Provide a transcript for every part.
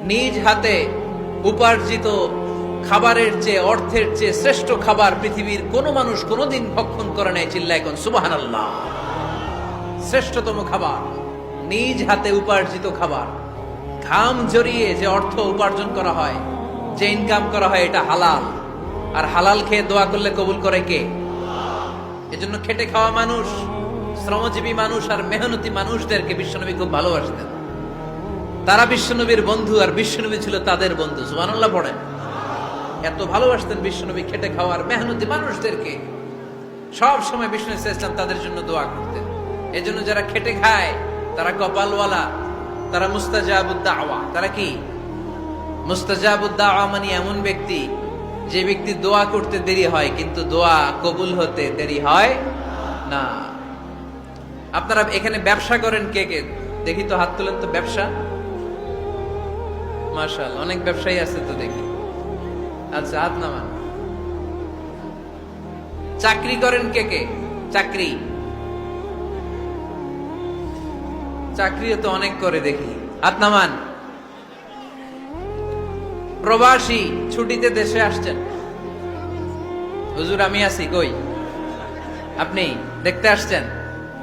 নিজ হাতে উপার্জিত খাবারের চেয়ে, অর্থের চেয়ে শ্রেষ্ঠ খাবার পৃথিবীর কোন মানুষ কোনদিন ভক্ষণ করে নাই। চিল্লায় কোন সুবহানাল্লাহ। শ্রেষ্ঠতম খাবার, নিজ হাতে উপার্জিত খাবার, ঘাম ঝরিয়ে যে অর্থ উপার্জন করা হয়, যে ইনকাম করা হয়, এটা হালাল। আর হালাল খেয়ে দোয়া করলে কবুল করে কে? এজন্য খেটে খাওয়া মানুষ, শ্রমজীবী মানুষ আর মেহনতি মানুষদেরকে বিশ্বনবী খুব ভালোবাসতেন। তারা বিশ্বনবীর বন্ধু, আর বিশ্বনবী ছিল তাদের বন্ধু। সুবহানাল্লাহ পড়েন। এত ভালোবাসতেন বিশ্বনবী খেটে খাওয়ার মেহনতি মানুষদেরকে। সব সময় বিষ্ণু ইসলাম তাদের জন্য দোয়া করতেন। এজন্য যারা খেটে খায় তারা কপালওয়ালা, তারা মুস্তাজাবুদ দাওয়া। তারা কি? মুস্তাজাবুদ দাওয়া মানে এমন ব্যক্তি, যে ব্যক্তি দোয়া করতে দেরি হয় কিন্তু দোয়া কবুল হতে দেরি হয় না। আপনারা এখানে ব্যবসা করেন কে কে? দেখি তো, হাত তোলেন তো। ব্যবসা, মাশাআল্লাহ, অনেক ব্যবসায়ী আছে তো দেখি। আচ্ছা, হাত নামান। চাকরি করেন কে কে? চাকরি, চাকরিও তো অনেক করে দেখি, হাত নামান। প্রবাসী, ছুটিতে দেশে আসছেন। হুজুর আমি আছি, কই? আপনি দেখতে আসছেন?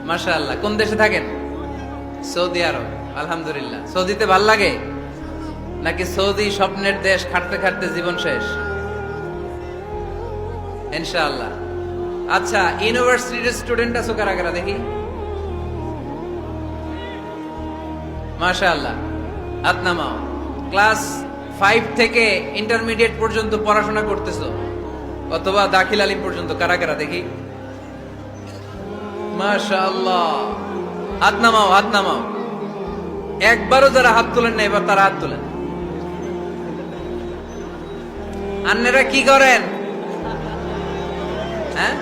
মাশাআল্লাহ। কোন দেশে থাকেন? সৌদি আরব। আলহামদুলিল্লাহ। সৌদিতে ভাল লাগে নাকি সৌদি স্বপ্নের দেশ, খাটতে খাটতে জীবন শেষ? ইনশাআল্লাহ। আচ্ছা, ইউনিভার্সিটির স্টুডেন্ট আছো কারা কারা দেখি? মাশাআল্লাহ, হাত নামাও। ক্লাস 5 থেকে ইন্টারমিডিয়েট পর্যন্ত পড়াশোনা করতেছো, অথবা দাখিল আলিম পর্যন্ত, কারা কারা দেখি? মাশাআল্লাহ, হাত নামাও, হাত নামাও। একবারও যারা হাত তোলেন না, এবার তারা হাত তোলেন। আন্নেরা কি করেন? হ্যাঁ,